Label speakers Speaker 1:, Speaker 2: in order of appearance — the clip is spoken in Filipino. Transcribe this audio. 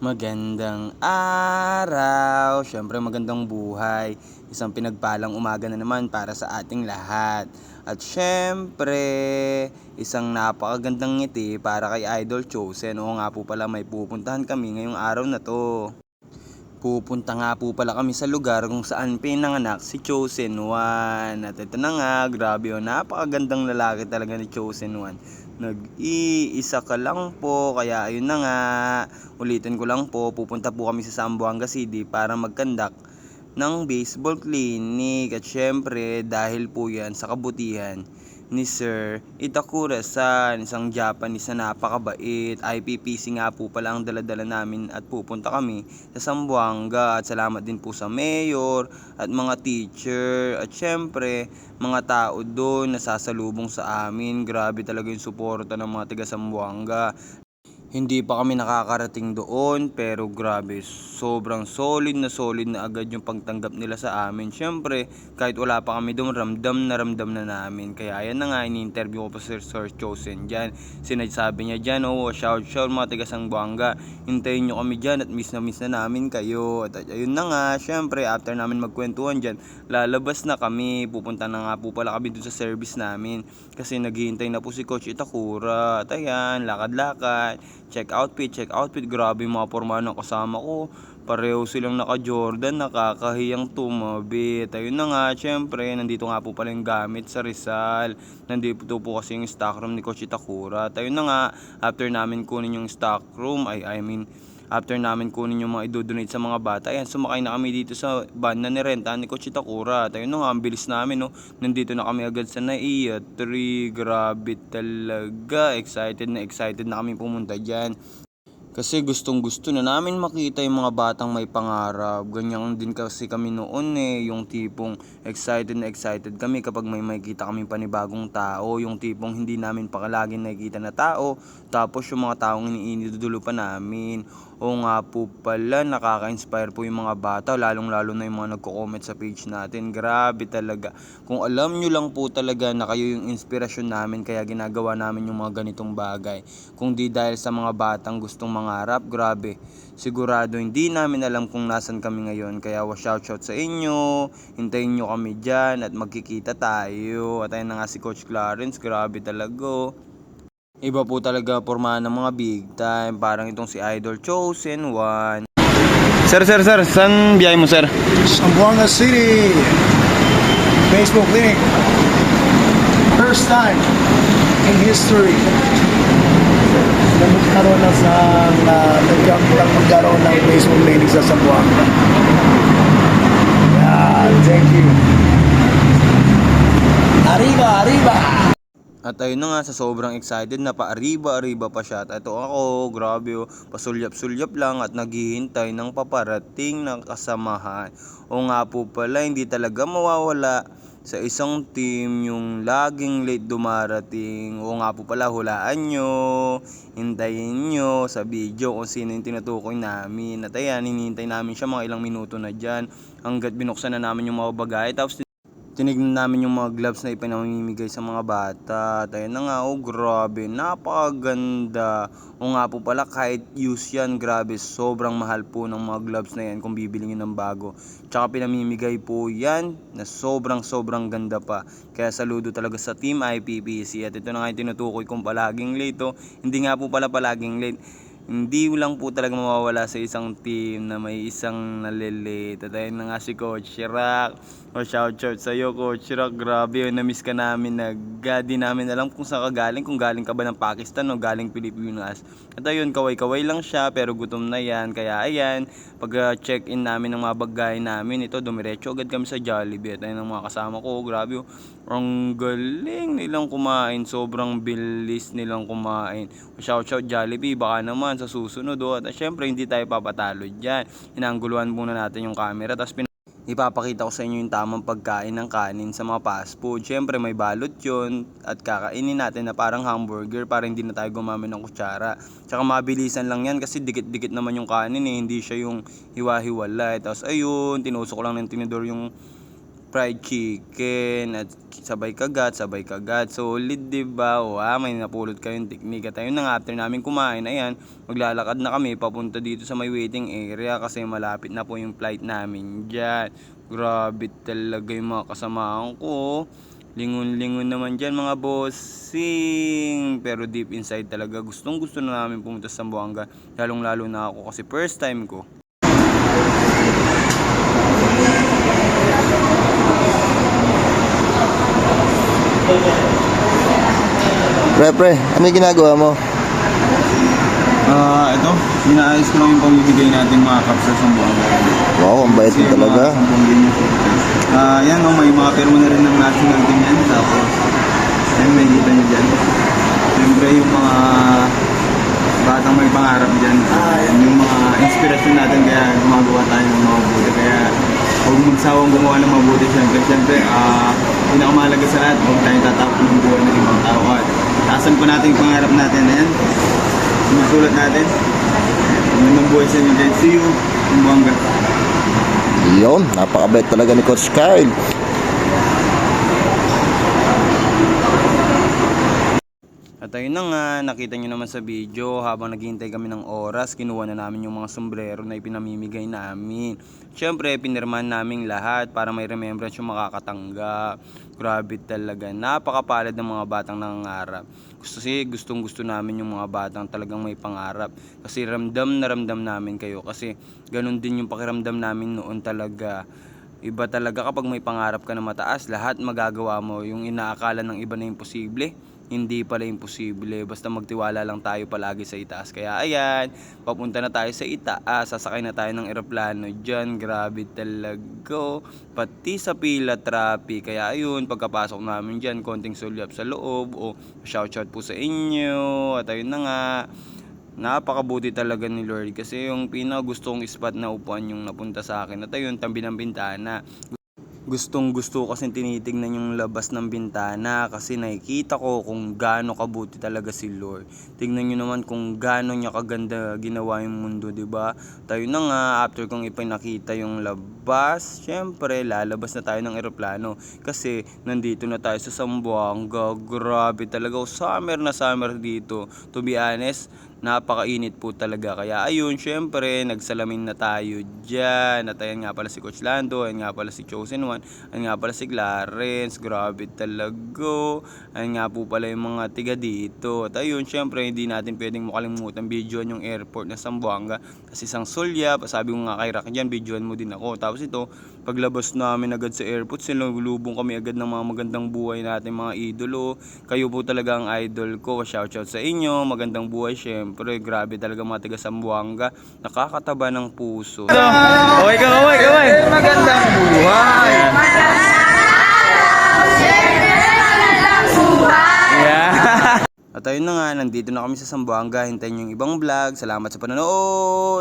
Speaker 1: Magandang araw, syempre magandang buhay, isang pinagpalang umaga na naman para sa ating lahat. At syempre, isang napakagandang ngiti para kay Idol Chosen. Oo nga po pala, may pupuntahan kami ngayong araw na to. Pupunta nga po pala kami sa lugar kung saan pinanganak si Chosen One. At ito na nga, grabe oh, napakagandang lalaki talaga ni Chosen One. Nag-iisa ka lang po, kaya ayun na nga, ulitin ko lang po, pupunta po kami sa Zamboanga City para mag-conduct ng baseball clinic. At syempre, dahil po yan sa kabutihan ni Sir Itakura-san, isang Japanese na napakabait. IPPC nga po pala ang daladala namin at pupunta kami sa Zamboanga. At salamat din po sa mayor at mga teacher at syempre mga tao doon na sasalubong sa amin. Grabe talaga yung suporta ng mga taga Zamboanga. Hindi pa kami nakakarating doon, pero grabe, sobrang solid na agad yung pagtanggap nila sa amin. Siyempre, kahit wala pa kami doon, ramdam na namin. Kaya ayan na nga, ini-interview ko pa si Sir Chosen dyan. Sinasabi niya dyan, oh, shout mga taga Sangbuanga, hintayin nyo kami dyan at miss na namin kayo. At ayun na nga, siyempre, after namin magkwentuhan dyan, lalabas na kami. Pupunta na nga po pala kami doon sa service namin. Kasi naghihintay na po si Coach Itakura. At ayan, lakad-lakad. Check outfit, grabe yung mga porma ng kasama ko. Pareho silang naka-Jordan, nakakahiyang tumabit. Ayun na nga, syempre, nandito nga po pala yung gamit sa Rizal. Nandito po kasi yung stock room ni Coach Itakura. At ayun na nga, after namin kunin yung stock room, after namin kunin yung mga idodonate sa mga bata, ayan, sumakay na kami dito sa van na nirenta ni Coach Itakura. At ayun na nga, ang bilis namin, no. Nandito na kami agad sa NAIA 3. Grabe talaga. Excited na kami pumunta dyan. Kasi gustong gusto na namin makita yung mga batang may pangarap. Ganyan din kasi kami noon yung tipong na excited kami kapag may makita kami panibagong tao. Yung tipong hindi namin pa laging nakikita na tao, tapos yung mga taong iniidudulo pa namin. O nga po pala, nakaka-inspire po yung mga bata, lalong-lalo na yung mga nagko-comment sa page natin. Grabe talaga. Kung alam nyo lang po talaga na kayo yung inspirasyon namin, kaya ginagawa namin yung mga ganitong bagay. Kung di dahil sa mga batang gustong mangarap, grabe. Sigurado hindi namin alam kung nasan kami ngayon. Kaya shout sa inyo, hintayin nyo kami dyan at magkikita tayo. At ayun na nga si Coach Clarence, grabe talaga. Iba po talaga pormahan ng mga big time. Parang itong si Idol Chosen One. Sir, saan biyahe mo, sir?
Speaker 2: Zamboanga City baseball clinic. First time in history na magkaroon na magkaroon ng baseball clinic sa Zamboanga. Yeah, thank you. Arriba!
Speaker 1: At ayun na nga, sa sobrang excited na pa-arriba pa siya. At ito ako, grabe pasulyap-sulyap lang at naghihintay ng paparating ng kasamahan. O nga po pala, hindi talaga mawawala sa isang team yung laging late dumarating. O nga po pala, hulaan nyo, hintayin nyo sa video kung sino yung tinutukoy namin. At ayan, hinihintay namin siya mga ilang minuto na dyan hanggat binuksan na namin yung mga bagay. Tapos tinignan namin yung mga gloves na ipinamimigay sa mga bata. At ayun na nga, oh grabe, napakaganda. O nga po pala, kahit use yan, grabe, sobrang mahal po ng mga gloves na yan kung bibilingin ng bago. Tsaka pinamimigay po yan na sobrang ganda pa. Kaya saludo talaga sa Team IPPC. At ito na nga yung tinutukoy kong palaging late. Oh. Hindi nga po pala palaging late. Hindi lang po talaga mawawala sa isang team na may isang nalilate. At ayun na nga si Coach Rock. O shout sa iyo, Coach Rock. Grabe yun, na-miss ka namin. Di namin alam kung saan ka galing. Kung galing ka ba ng Pakistan o galing Pilipinas. At ayun, kaway-kaway lang siya pero gutom na yan. Kaya ayan, pag check-in namin ng mga bagay namin, ito dumiretso agad kami sa Jollibee. At ayun ang mga kasama ko. Grabe, ang galing nilang kumain. Sobrang bilis nilang kumain. Shout Jollibee, baka naman sa susunod. At syempre, hindi tayo papatalo dyan. Inaangguluhan muna natin yung camera. Tapos ipapakita ko sa inyo yung tamang pagkain ng kanin sa mga fast food. Syempre, may balot yun. At kakainin natin na parang hamburger para hindi na tayo gumamit ng kutsara. Tsaka mabilisan lang yan kasi dikit-dikit naman yung kanin Hindi siya yung hiwa-hiwalay. Tapos ayun, tinusok ko lang ng tinidor yung fried chicken at sabay kagat. Solid, 'di ba? Wow, may napulot kayong teknik. At ayun na nga, after namin kumain, ayan, maglalakad na kami papunta dito sa may waiting area kasi malapit na po yung flight namin diyan. Grabe talaga yung mga kasamahan ko. Lingon-lingon naman dyan mga bossing. Pero deep inside talaga, gustong gusto na namin pumunta sa Zamboanga. Lalong lalo na ako kasi first time ko.
Speaker 3: Pre, ano yung ginagawa mo?
Speaker 1: Ito, inaayos ko lang yung pamibigay natin mga cups sa Zamboanga.
Speaker 3: Wow, ang bait mo talaga.
Speaker 1: Yan o, may mga perma na rin ng national team yan. Tapos, yan, may kita nyo dyan. Siyempre yung mga batang may pangarap dyan. Yan yung mga inspirasyon natin kaya gumagawa tayo ng mabuti. Kaya huwag magsawang gumawa ng mabuti. Siyempre, pinakamahalaga sa lahat, huwag tayong tatapon ng buhay ng ibang tao. At taasan po natin yung pangarap natin. Ayan, sinusulat natin. Magandang buhay sa inyo dyan. See you, Zamboanga.
Speaker 3: Yun, napakabait talaga ni Coach Kyle.
Speaker 1: At ayun na nga, nakita nyo naman sa video, habang naghihintay kami ng oras, kinuha na namin yung mga sombrero na ipinamimigay namin. Siyempre, pinirmahan namin lahat para may remembrance yung makakatanggap. Grabe talaga, napakapalad ng mga batang nangangarap. Gustong gusto namin yung mga batang talagang may pangarap. Kasi ramdam na ramdam namin kayo. Kasi ganun din yung pakiramdam namin noon talaga. Iba talaga kapag may pangarap ka na mataas, lahat magagawa mo. Yung inaakala ng iba na imposible, hindi pala imposible. Basta magtiwala lang tayo palagi sa itaas. Kaya ayan, papunta na tayo sa itaas. Sasakay na tayo ng eroplano dyan. Grabe talaga. Pati sa pila traffic. Kaya ayun, pagkapasok namin dyan, konting sulyap sa loob. Shout po sa inyo. At ayun na nga, napakabuti talaga ni Lord kasi yung pinagustong spot na upuan yung napunta sa akin. At ayun, tabi ng bintana. Gustong gusto kasi tinitignan yung labas ng bintana kasi nakikita ko kung gaano kabuti talaga si Lord. Tignan nyo naman kung gaano niya kaganda ginawa yung mundo, diba? Tayo na nga, after kong ipinakita yung labas, syempre lalabas na tayo ng eroplano kasi nandito na tayo sa Zamboanga. Grabe talaga, summer na summer dito. To be honest, napakainit po talaga. Kaya ayun, syempre, nagsalamin na tayo dyan. At ayan nga pala si Coach Lando, ayan nga pala si Chosen One, ayan nga pala si Clarence. Grabe talaga. Ayan nga po pala yung mga tiga dito. At ayun, syempre, hindi natin pwedeng makalimutan videoan yung airport na Zamboanga. Kasi isang sulyap, sabi ko nga kay Rock dyan, videoan mo din ako. Tapos ito, paglabas namin agad sa airport, sinulubong kami agad ng mga magandang buhay natin, mga idolo. Kayo po talaga ang idol ko. Shout sa inyo, magandang buhay syempre. Grabe talaga mga taga Zamboanga. Nakakataba ng puso. Okay, kamay. Magandang buhay. Yeah. At ayun na nga, nandito na kami sa Zamboanga. Hintayin yung ibang vlog. Salamat sa panonood.